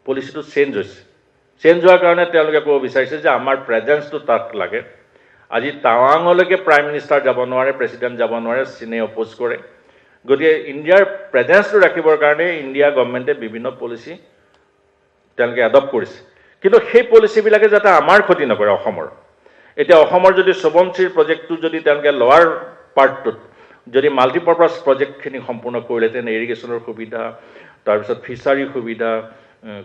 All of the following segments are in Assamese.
পলিচিটো চেঞ্জ হৈছে। চেঞ্জ হোৱাৰ কাৰণে তেওঁলোকে ক'ব বিচাৰিছে যে আমাৰ প্ৰেজেন্সটো তাত লাগে। আজি টাৱাঙলৈকে প্ৰাইম মিনিষ্টাৰ যাব নোৱাৰে, প্ৰেচিডেণ্ট যাব নোৱাৰে, চীনে অপ'জ কৰে। গতিকে ইণ্ডিয়াৰ প্ৰেজেন্সটো ৰাখিবৰ কাৰণে ইণ্ডিয়া গভৰ্ণমেণ্টে বিভিন্ন পলিচি তেওঁলোকে এডপ্ট কৰিছে। কিন্তু সেই পলিচিবিলাকে যাতে আমাৰ ক্ষতি নকৰে অসমৰ। এতিয়া অসমৰ যদি সোৱণশিৰি প্ৰজেক্টটো যদি তেওঁলোকে লোৱাৰ পাৰ্টটোত যদি মাল্টিপাৰ্পাছ প্ৰজেক্টখিনি সম্পূৰ্ণ কৰিলেহেঁতেন, ইৰিগেশ্যনৰ সুবিধা, তাৰপিছত ফিচাৰীৰ সুবিধা,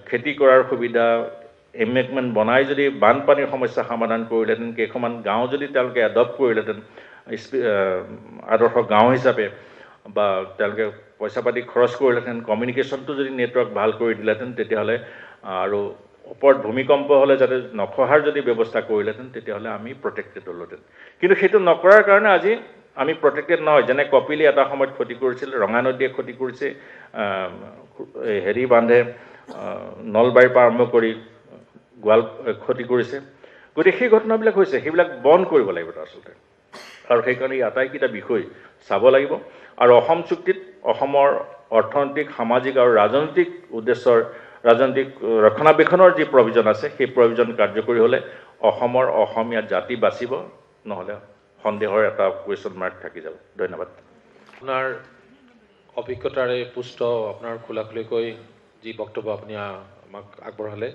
খেতি কৰাৰ সুবিধা, এমেকমেণ্ট বনাই যদি বানপানীৰ সমস্যা সমাধান কৰিলেহেঁতেন, কেইখনমান গাঁও যদি তেওঁলোকে এডপ্ট কৰিলেহেঁতেন আদৰ্শ গাঁও হিচাপে, বা তেওঁলোকে পইচা পাতি খৰচ কৰিলেহেঁতেন, কমিউনিকেশ্যনটো যদি নেটৱৰ্ক ভাল কৰি দিলেহেঁতেন, তেতিয়াহ'লে আৰু ওপৰত ভূমিকম্প হ'লে যাতে নখহাৰ যদি ব্যৱস্থা কৰিলেহেঁতেন, তেতিয়াহ'লে আমি প্ৰটেক্টেড হ'লোহেঁতেন। কিন্তু সেইটো নকৰাৰ কাৰণে আজি আমি প্ৰটেক্টেড নহয়। যেনে কপিলি এটা সময়ত ক্ষতি কৰিছিল, ৰঙা নদীয়ে ক্ষতি কৰিছে, হেৰি বান্ধে নলবাৰীৰ পৰা আৰম্ভ কৰি গোৱাল ক্ষতি কৰিছে। গতিকে সেই ঘটনাবিলাক হৈছে, সেইবিলাক বন্ধ কৰিব লাগিব আচলতে। আৰু সেইকাৰণে এই আটাইকেইটা বিষয় চাব লাগিব। আৰু অসম চুক্তিত অসমৰ অৰ্থনৈতিক, সামাজিক আৰু ৰাজনৈতিক উদ্দেশ্যৰ ৰাজনৈতিক ৰক্ষণাবেক্ষণৰ যি প্ৰভিজন আছে, সেই প্ৰভিজন কাৰ্যকৰী হ'লে অসমৰ অসমীয়া জাতি বাচিব, নহ'লে সন্দেহৰ এটা কুৱেশ্যন মাৰ্ক থাকি যাব। ধন্যবাদ। আপোনাৰ অভিজ্ঞতাৰে পুষ্ট আপোনাৰ খোলাখুলিকৈ যি বক্তব্য আপুনি আমাক আগবঢ়ালে,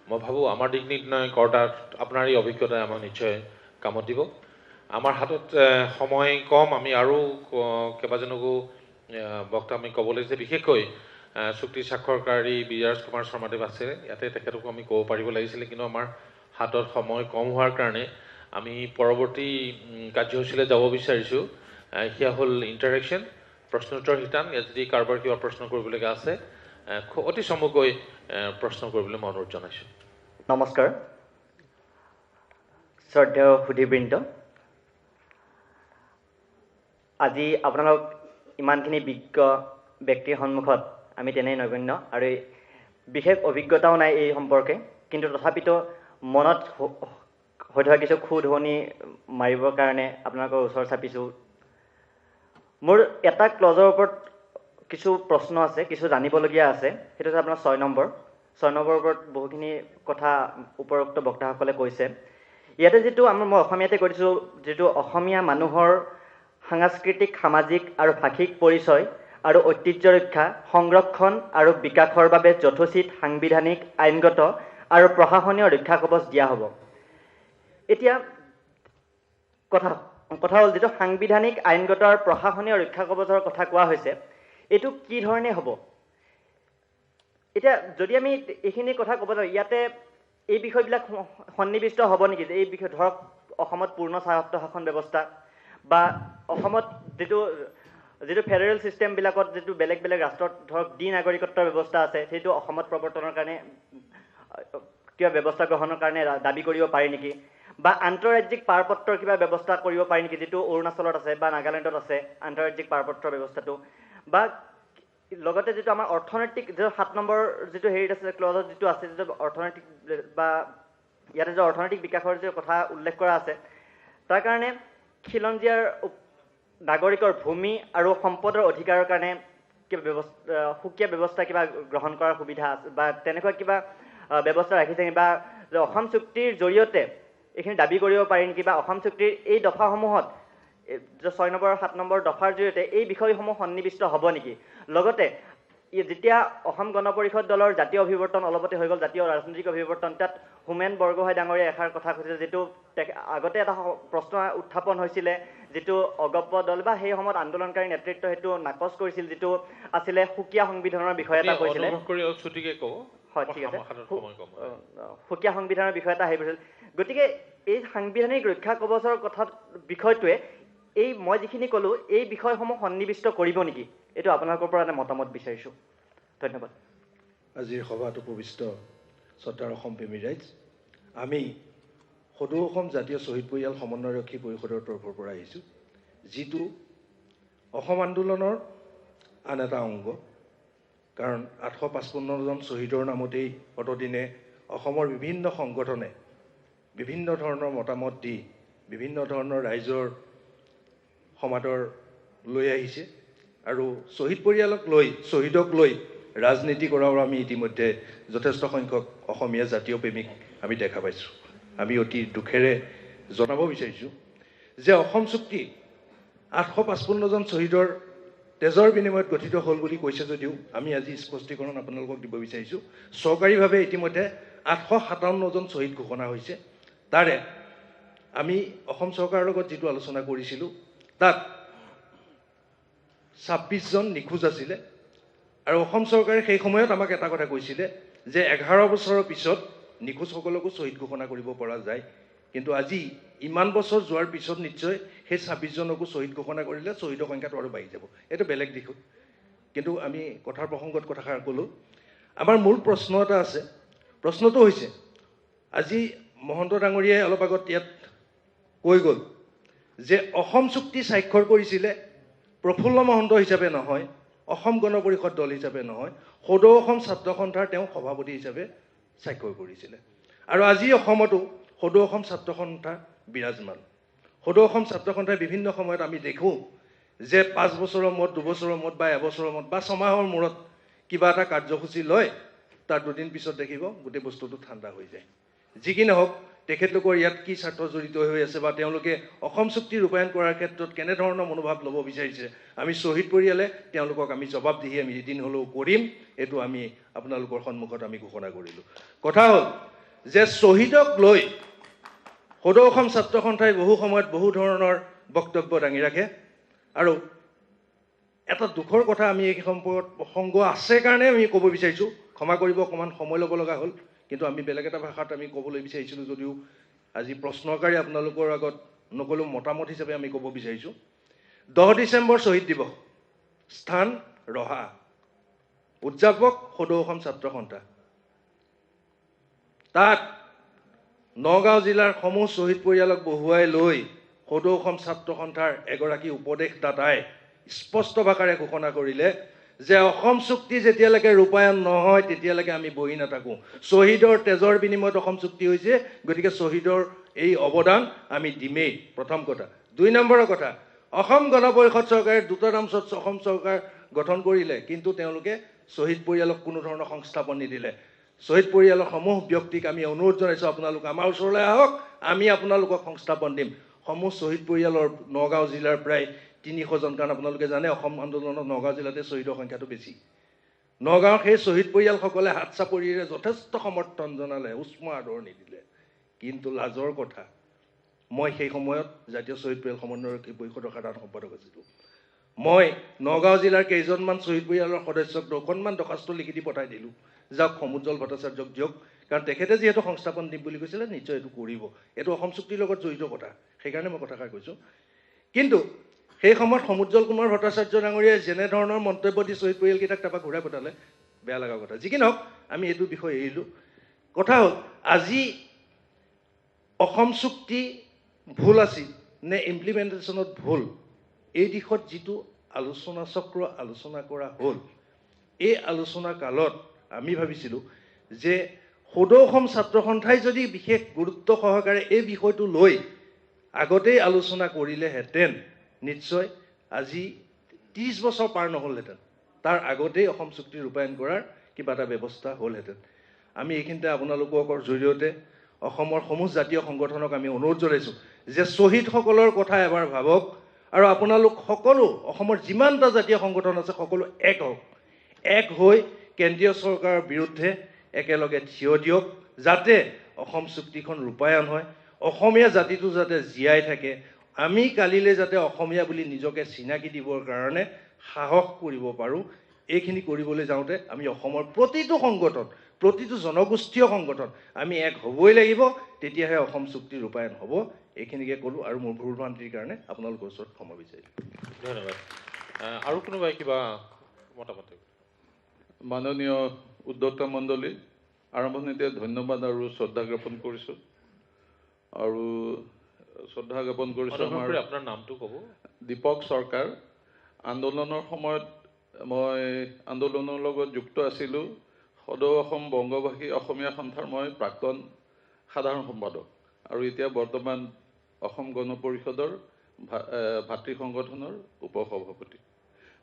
মই ভাবোঁ আমাৰ দিক নিৰ্ণয় কৰ্তাত আপোনাৰ এই অভিজ্ঞতাই আমাক নিশ্চয় কামত দিব। আমাৰ হাতত সময় কম, আমি আৰু কেইবাজনকো বক্তা আমি ক'ব লাগিছে। বিশেষকৈ চুক্তি স্বাক্ষৰকাৰী বিৰাজ কুমাৰ শৰ্মাদেৱ আছে, ইয়াতে তেখেতকো আমি ক'ব পাৰিব লাগিছিলে, কিন্তু আমাৰ হাতত সময় কম হোৱাৰ কাৰণে আমি পৰৱৰ্তী কাৰ্যসূচীলৈ যাব বিচাৰিছোঁ। সেয়া হ'ল ইণ্টাৰেকশ্যন, প্ৰশ্নোত্তৰ শিতান। ইয়াত যদি কাৰোবাৰ কিবা প্ৰশ্ন কৰিবলগীয়া আছে অতি চমুকৈ প্ৰশ্ন কৰিবলৈ মই অনুৰোধ জনাইছোঁ। নমস্কাৰ শ্ৰদ্ধেয় সুধীবৃন্দ, আজি আপোনালোক ইমানখিনি বিজ্ঞ ব্যক্তিৰ সন্মুখত আমি তেনেই নগণ্য, আৰু বিশেষ অভিজ্ঞতাও নাই এই সম্পৰ্কে, কিন্তু তথাপিতো মনত হৈ থকা কিছু খুধনি মাৰিবৰ কাৰণে আপোনালোকৰ ওচৰ চাপিছোঁ। মোৰ এটা ক্লজৰ ওপৰত কিছু প্ৰশ্ন আছে, কিছু জানিবলগীয়া আছে। সেইটো হৈছে আপোনাৰ 6 নম্বৰ ওপৰত বহুখিনি কথা উপৰোক্ত বক্তাসকলে কৈছে। ইয়াতে যিটো মই অসমীয়াতে কৈ দিছোঁ, যিটো অসমীয়া মানুহৰ সাংস্কৃতিক, সামাজিক আৰু ভাষিক পৰিচয় আৰু ঐতিহ্য ৰক্ষা, সংৰক্ষণ আৰু বিকাশৰ বাবে যথোচিত সাংবিধানিক, আইনগত আৰু প্ৰশাসনীয় ৰক্ষা কৱচ দিয়া হ'ব। এতিয়া কথা হ'ল, যিটো সাংবিধানিক, আইনগত আৰু প্ৰশাসনীয় ৰক্ষা কৱচৰ কথা কোৱা হৈছে, এইটো কি ধৰণে হ'ব? এতিয়া যদি আমি এইখিনি কথা ক'ব যাওঁ, ইয়াতে এই বিষয়বিলাক সন্নিৱিষ্ট হ'ব নেকি? যে এই বিষয় ধৰক অসমত পূৰ্ণ স্বায়ত্তশাসন ব্যৱস্থা, বা অসমত যিটো ফেডাৰেল ছিষ্টেমবিলাকত যিটো বেলেগ বেলেগ ৰাষ্ট্ৰত ধৰক নাগৰিকত্বৰ ব্যৱস্থা আছে, সেইটো অসমত প্ৰৱৰ্তনৰ কাৰণে কিবা ব্যৱস্থা গ্ৰহণৰ কাৰণে দাবী কৰিব পাৰি নেকি? বা আন্তঃৰাজ্যিক পাৰপত্ৰৰ কিবা ব্যৱস্থা কৰিব পাৰি নেকি, যিটো অৰুণাচলত আছে বা নাগালেণ্ডত আছে আন্তঃৰাজ্যিক পাৰপত্ৰৰ ব্যৱস্থাটো? বা লগতে যিটো আমাৰ অৰ্থনৈতিক, যিটো 7 নম্বৰ যিটো হেৰিত আছে, ক্লজত যিটো আছে, যিটো অৰ্থনৈতিক বা ইয়াতে যে অৰ্থনৈতিক বিকাশৰ যে কথা উল্লেখ কৰা আছে, তাৰ কাৰণে খিলঞ্জীয়াৰ নাগৰিকৰ ভূমি আৰু সম্পদৰ অধিকাৰৰ কাৰণে কিবা সুকীয়া ব্যৱস্থা কিবা গ্ৰহণ কৰাৰ সুবিধা আছে বা তেনেকুৱা কিবা ব্যৱস্থা ৰাখিছে নেকি? বা অসম চুক্তিৰ জৰিয়তে এইখিনি দাবী কৰিব পাৰি নেকি? বা অসম চুক্তিৰ এই দফাসমূহত 6 নম্বৰ আৰু 7 নম্বৰ দফাৰ জৰিয়তে এই বিষয়সমূহ সন্নিৱিষ্ট হ'ব নেকি? লগতে যেতিয়া অসম গণ পৰিষদ দলৰ জাতীয় অভিৱৰ্তন অলপতে হৈ গ'ল, জাতীয় ৰাজনৈতিক অভিৱৰ্তন, তাত হোমেন বৰগোহাঁই ডাঙৰীয়া এষাৰ কথা কৈছে, যিটো আগতে এটা প্ৰশ্ন উত্থাপন হৈছিলে, যিটো অগপ দল বা সেই সময়ত আন্দোলনকাৰী নেতৃত্ব সেইটো নাকচ কৰিছিল, যিটো আছিলে সুকীয়া সংবিধানৰ বিষয় এটা কৈছিলে। হয়, ঠিক আছে, সুকীয়া সংবিধানৰ বিষয় এটা আহি পৰিছিল। গতিকে এই সাংবিধানিক ৰক্ষা কৱচৰ কথা বিষয়টোৱে মই যিখিনি ক'লোঁ, এই বিষয়সমূহ সন্নিৱিষ্ট কৰিব নেকি? এইটো আপোনালোকৰ পৰা এটা মতামত বিচাৰিছোঁ। ধন্যবাদ। আজিৰ সভাত উপবিষ্ট শ্ৰদ্ধাৰ অসম প্ৰেমী ৰাইজ, আমি সদৌ অসম জাতীয় শ্বহীদ পৰিয়াল সমন্বয়ৰক্ষী পৰিষদৰ তৰফৰ পৰা আহিছোঁ, যিটো অসম আন্দোলনৰ আন এটা অংগ। কাৰণ 855জন শ্বহীদৰ নামতেই অতদিনে অসমৰ বিভিন্ন সংগঠনে বিভিন্ন ধৰণৰ মতামত দি বিভিন্ন ধৰণৰ ৰাইজৰ সমাদৰ লৈ আহিছে, আৰু শ্বহীদ পৰিয়ালক লৈ, শ্বহীদক লৈ ৰাজনীতি কৰাও আমি ইতিমধ্যে যথেষ্ট সংখ্যক অসমীয়া জাতীয় প্ৰেমিক আমি দেখা পাইছোঁ। আমি অতি দুখেৰে জনাব বিচাৰিছোঁ যে অসম চুক্তি 855জন শ্বহীদৰ তেজৰ বিনিময়ত গঠিত হ'ল বুলি কৈছে যদিও আমি আজি স্পষ্টীকৰণ আপোনালোকক দিব বিচাৰিছোঁ। চৰকাৰীভাৱে ইতিমধ্যে 857জন শ্বহীদ ঘোষণা হৈছে। তাৰে আমি অসম চৰকাৰৰ লগত যিটো আলোচনা কৰিছিলোঁ তাত 26জন নিখোজ আছিলে আৰু অসম চৰকাৰে সেই সময়ত আমাক এটা কথা কৈছিলে যে 11 বছৰৰ পিছত নিখোজসকলকো শ্বহীদ ঘোষণা কৰিব পৰা যায়। কিন্তু আজি ইমান বছৰ যোৱাৰ পিছত নিশ্চয় সেই 26জনকো শ্বহীদ ঘোষণা কৰিলে শ্বহীদৰ সংখ্যাটো আৰু বাঢ়ি যাব। এইটো বেলেগ দিশত। কিন্তু আমি কথাৰ প্ৰসংগত কথাষাৰ ক'লোঁ। আমাৰ মূল প্ৰশ্ন এটা আছে। প্ৰশ্নটো হৈছে আজি মহন্ত ডাঙৰীয়াই অলপ আগত ইয়াত কৈ গ'ল যে অসম চুক্তি স্বাক্ষৰ কৰিছিলে প্ৰফুল্ল মহন্ত হিচাপে নহয়, অসম গণ পৰিষদ দল হিচাপে নহয়, সদৌ অসম ছাত্ৰ সন্থাৰ তেওঁ সভাপতি হিচাপে স্বাক্ষৰ কৰিছিলে। আৰু আজি অসমতো সদৌ অসম ছাত্ৰ সন্থা বিৰাজমান। সদৌ অসম ছাত্ৰ সন্থাই বিভিন্ন সময়ত আমি দেখোঁ যে 5 বছৰৰ মূৰত, 2 বছৰৰ মূৰত বা এবছৰৰ মূৰত বা 6 মাহৰ মূৰত কিবা এটা কাৰ্যসূচী লয়, তাৰ 2 দিন পিছত দেখিব গোটেই বস্তুটো ঠাণ্ডা হৈ যায়। যি কি নহওক, তেখেতলোকৰ ইয়াত কি স্বাৰ্থ জড়িত হৈ আছে বা তেওঁলোকে অসম চুক্তি ৰূপায়ণ কৰাৰ ক্ষেত্ৰত কেনেধৰণৰ মনোভাৱ ল'ব বিচাৰিছে, আমি শ্বহীদ পৰিয়ালে তেওঁলোকক আমি জবাবদিহি আমি এদিন হ'লেও কৰিম। এইটো আমি আপোনালোকৰ সন্মুখত আমি ঘোষণা কৰিলোঁ। কথা হ'ল যে শ্বহীদক লৈ সদৌ অসম ছাত্ৰ সন্থাই বহু সময়ত বহু ধৰণৰ বক্তব্য দাঙি ৰাখে। আৰু এটা দুখৰ কথা আমি এই সম্পৰ্কত প্ৰসংগ আছে কাৰণে আমি ক'ব বিচাৰিছোঁ। ক্ষমা কৰিব, অকণমান সময় ল'ব লগা হ'ল। কিন্তু আমি বেলেগ এটা ভাষাত আমি ক'বলৈ বিচাৰিছিলোঁ যদিও আজি প্ৰশ্নকাৰী আপোনালোকৰ আগত নক'লেও মতামত হিচাপে আমি ক'ব বিচাৰিছোঁ। 10 ডিচেম্বৰ শ্বহীদ দিৱস, স্থান ৰহা, উদযাপক সদৌ অসম ছাত্ৰ সন্থা। তাত নগাঁও জিলাৰ সমূহ শ্বহীদ পৰিয়ালক বহুৱাই লৈ সদৌ অসম ছাত্ৰ সন্থাৰ এগৰাকী উপদেশদাতাই স্পষ্ট ভাষাৰে ঘোষণা কৰিলে যে অসম চুক্তি যেতিয়ালৈকে ৰূপায়ণ নহয় তেতিয়ালৈকে আমি বহি নাথাকোঁ। শ্বহীদৰ তেজৰ বিনিময়ত অসম চুক্তি হৈছে, গতিকে শ্বহীদৰ এই অৱদান আমি দিমেই, প্ৰথম কথা। 2 নম্বৰৰ কথা, অসম গণ পৰিষদ চৰকাৰে দুটা নামত অসম চৰকাৰ গঠন কৰিলে, কিন্তু তেওঁলোকে শ্বহীদ পৰিয়ালক কোনো ধৰণৰ সংস্থাপন নিদিলে। শ্বহীদ পৰিয়ালৰ সমূহ ব্যক্তিক আমি অনুৰোধ জনাইছোঁ, আপোনালোক আমাৰ ওচৰলৈ আহক, আমি আপোনালোকক সংস্থাপন দিম। সমূহ শ্বহীদ পৰিয়ালৰ নগাঁও জিলাৰ প্ৰায় 300জন, কাৰণ আপোনালোকে জানে অসম আন্দোলনত নগাঁও জিলাতে শ্বহীদৰ সংখ্যাটো বেছি। নগাঁৱৰ সেই শ্বহীদ পৰিয়ালসকলে হাত চাপৰিৰে যথেষ্ট সমৰ্থন জনালে, উষ্ম আদৰণি দিলে। কিন্তু লাজৰ কথা, মই সেই সময়ত জাতীয় শ্বহীদ পৰিয়াল সমন্বয়ৰক্ষী পৰিষদৰ সাধাৰণ সম্পাদক আছিলোঁ। মই নগাঁও জিলাৰ কেইজনমান শ্বহীদ পৰিয়ালৰ সদস্যক অকণমান দৰ্খাস্ত লিখি দি পঠাই দিলোঁ, যাওক সমুজ্জ্বল ভট্টাচাৰ্যক দিয়ক, কাৰণ তেখেতে যিহেতু সংস্থাপন দিম বুলি কৈছিলে নিশ্চয় এইটো কৰিব। এইটো অসম চুক্তিৰ লগত জড়িত কথা, সেইকাৰণে মই কথাষাৰ কৈছোঁ। কিন্তু সেই সময়ত সমুজ্জ্বল কুমাৰ ভট্টাচাৰ্য ডাঙৰীয়াই যেনেধৰণৰ মন্তব্য দি শ্বহীদ পৰিয়ালকেইটাক তাৰপৰা ঘূৰাই পঠালে, বেয়া লগা কথা। যি কি নহওক, আমি এইটো বিষয় এৰিলোঁ। কথা হ'ল আজি অসম চুক্তি ভুল আছিল নে ইমপ্লিমেণ্টেশ্যনত ভুল, এই দিশত যিটো আলোচনা চক্ৰ আলোচনা কৰা হ'ল, এই আলোচনা কালত আমি ভাবিছিলোঁ যে সদৌ অসম ছাত্ৰ সন্থাই যদি বিশেষ গুৰুত্ব সহকাৰে এই বিষয়টো লৈ আগতেই আলোচনা কৰিলেহেঁতেন, নিশ্চয় আজি 30 বছৰ পাৰ নহ'লহেঁতেন। তাৰ আগতেই অসম চুক্তি ৰূপায়ণ কৰাৰ কিবা এটা ব্যৱস্থা হ'লহেঁতেন। আমি এইখিনিতে আপোনালোকৰ জৰিয়তে অসমৰ সমূহ জাতীয় সংগঠনক আমি অনুৰোধ জনাইছোঁ যে শ্বহীদসকলৰ কথা এবাৰ ভাবক, আৰু আপোনালোক সকলো অসমৰ যিমানটা জাতীয় সংগঠন আছে সকলো এক হওক, এক হৈ কেন্দ্ৰীয় চৰকাৰৰ বিৰুদ্ধে একেলগে থিয় দিয়ক, যাতে অসম চুক্তিখন ৰূপায়ণ হয়, অসমীয়া জাতিটো যাতে জীয়াই থাকে, আমি কালিলৈ যাতে অসমীয়া বুলি নিজকে চিনাকি দিবৰ কাৰণে সাহস কৰিব পাৰোঁ। এইখিনি কৰিবলৈ যাওঁতে আমি অসমৰ প্ৰতিটো সংগঠন, প্ৰতিটো জনগোষ্ঠীয় সংগঠন আমি এক হ'বই লাগিব, তেতিয়াহে অসম চুক্তি ৰূপায়ণ হ'ব। এইখিনিকে ক'লোঁ আৰু মোৰ ভুল ভ্ৰান্তিৰ কাৰণে আপোনালোকৰ ওচৰত ক্ষমা বিচাৰিছোঁ। ধন্যবাদ। আৰু কোনোবাই কিবা মতামত? মাননীয় উদ্যোক্তা মণ্ডলী, আৰম্ভণিতে ধন্যবাদ আৰু শ্ৰদ্ধা জ্ঞাপন কৰিছোঁ। আৰু শ্ৰদ্ধা জ্ঞাপন কৰিছোঁ আপোনাৰ নামটো ক'ব। দীপক চৰকাৰ। আন্দোলনৰ সময়ত মই আন্দোলনৰ লগত যুক্ত আছিলোঁ। সদৌ অসম বংগভাষী অসমীয়া সন্থাৰ মই প্ৰাক্তন সাধাৰণ সম্পাদক আৰু এতিয়া বৰ্তমান অসম গণ পৰিষদৰ ভাতৃ সংগঠনৰ উপসভাপতি।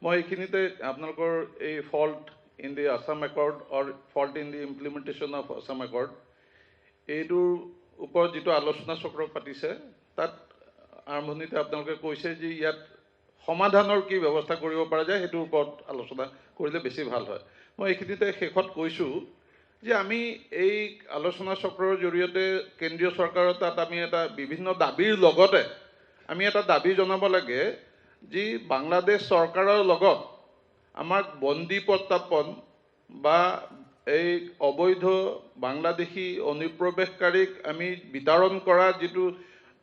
মই এইখিনিতে আপোনালোকৰ এই fault in the Assam Accord or fault in the implementation of Assam Accord, এইটোৰ ওপৰত যিটো আলোচনা চক্ৰ পাতিছে তাত আৰম্ভণিতে আপোনালোকে কৈছে যে ইয়াত সমাধানৰ কি ব্যৱস্থা কৰিব পৰা যায় সেইটোৰ ওপৰত আলোচনা কৰিলে বেছি ভাল হয়। মই এইখিনিতে শেষত কৈছোঁ যে আমি এই আলোচনা চক্ৰৰ জৰিয়তে কেন্দ্ৰীয় চৰকাৰৰ তাত আমি এটা বিভিন্ন দাবীৰ লগতে আমি এটা দাবী জনাব লাগে যে বাংলাদেশ চৰকাৰৰ লগত আমাক বন্দী প্ৰত্যাৰ্পণ বা এই অবৈধ বাংলাদেশী অনুপ্ৰৱেশকাৰীক আমি বিতৰণ কৰা যিটো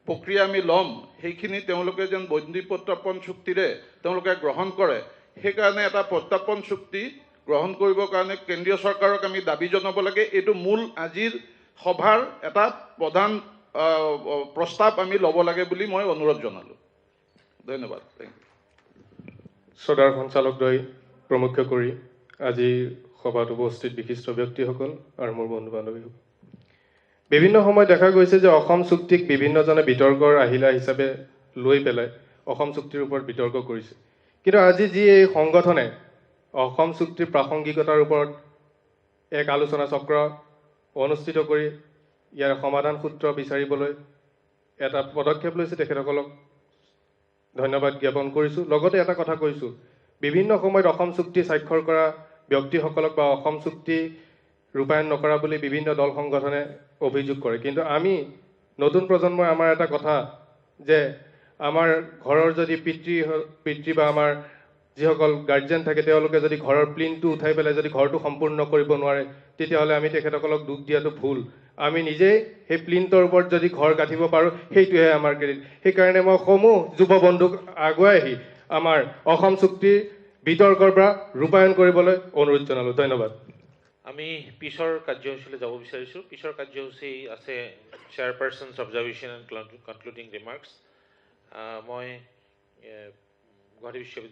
প্ৰক্ৰিয়া আমি ল'ম সেইখিনি তেওঁলোকে যেন বন্দী প্ৰত্যাৰ্পণ চুক্তিৰে তেওঁলোকে গ্ৰহণ কৰে, সেইকাৰণে এটা প্ৰত্যাৰ্পণ চুক্তি গ্ৰহণ কৰিবৰ কাৰণে কেন্দ্ৰীয় চৰকাৰক আমি দাবী জনাব লাগে। এইটো মূল আজিৰ সভাৰ এটা প্ৰধান প্ৰস্তাৱ আমি ল'ব লাগে বুলি মই অনুৰোধ জনালোঁ। ধন্যবাদ। Thank you. শ্ৰদ্ধাৰ সঞ্চালকদ্বয় প্ৰমুখ্য কৰি আজি সভাত উপস্থিত বিশিষ্ট ব্যক্তিসকল আৰু মোৰ বন্ধু বান্ধৱীসকল, বিভিন্ন সময়ত দেখা গৈছে যে অসম চুক্তিক বিভিন্নজনে বিতৰ্কৰ আহিলা হিচাপে লৈ পেলাই অসম চুক্তিৰ ওপৰত বিতৰ্ক কৰিছে। কিন্তু আজি যি এই সংগঠনে অসম চুক্তিৰ প্ৰাসংগিকতাৰ ওপৰত এক আলোচনা চক্ৰ অনুষ্ঠিত কৰি ইয়াৰ সমাধান সূত্ৰ বিচাৰিবলৈ এটা পদক্ষেপ লৈছে, তেখেতসকলক ধন্যবাদ জ্ঞাপন কৰিছোঁ। লগতে এটা কথা কৈছোঁ, বিভিন্ন সময়ত অসম চুক্তি স্বাক্ষৰ কৰা ব্যক্তিসকলক বা অসম চুক্তি ৰূপায়ণ নকৰা বুলি বিভিন্ন দল সংগঠনে অভিযোগ কৰে। কিন্তু আমি নতুন প্ৰজন্মই আমাৰ এটা কথা যে আমাৰ ঘৰৰ যদি পিতৃ বা আমাৰ যিসকল গাৰ্জেন থাকে তেওঁলোকে যদি ঘৰৰ প্লিনটো উঠাই পেলাই যদি ঘৰটো সম্পূৰ্ণ কৰিব নোৱাৰে তেতিয়াহ'লে আমি তেখেতসকলক দুখ দিয়াটো ভুল। আমি নিজেই সেই প্লিনটোৰ ওপৰত যদি ঘৰ গাঁঠিব পাৰোঁ সেইটোহে আমাৰ ক্ৰেডিট। সেইকাৰণে মই সমূহ যুৱ বন্ধুক আগুৱাই আহি আমাৰ অসম চুক্তিৰ বিতৰ্কৰ পৰা ৰূপায়ণ কৰিবলৈ অনুৰোধ জনালোঁ। ধন্যবাদ। আমি পিছৰ কাৰ্যসূচীলৈ যাব বিচাৰিছোঁ। পিছৰ কাৰ্যসূচী আছে চেয়াৰপাৰ্চনছ অবজাৰ্ভেশ্যন এণ্ড কনক্লুডিং ৰিমাৰ্কছ। মই গুৱাহাটী বিশ্ববিদ্যালয়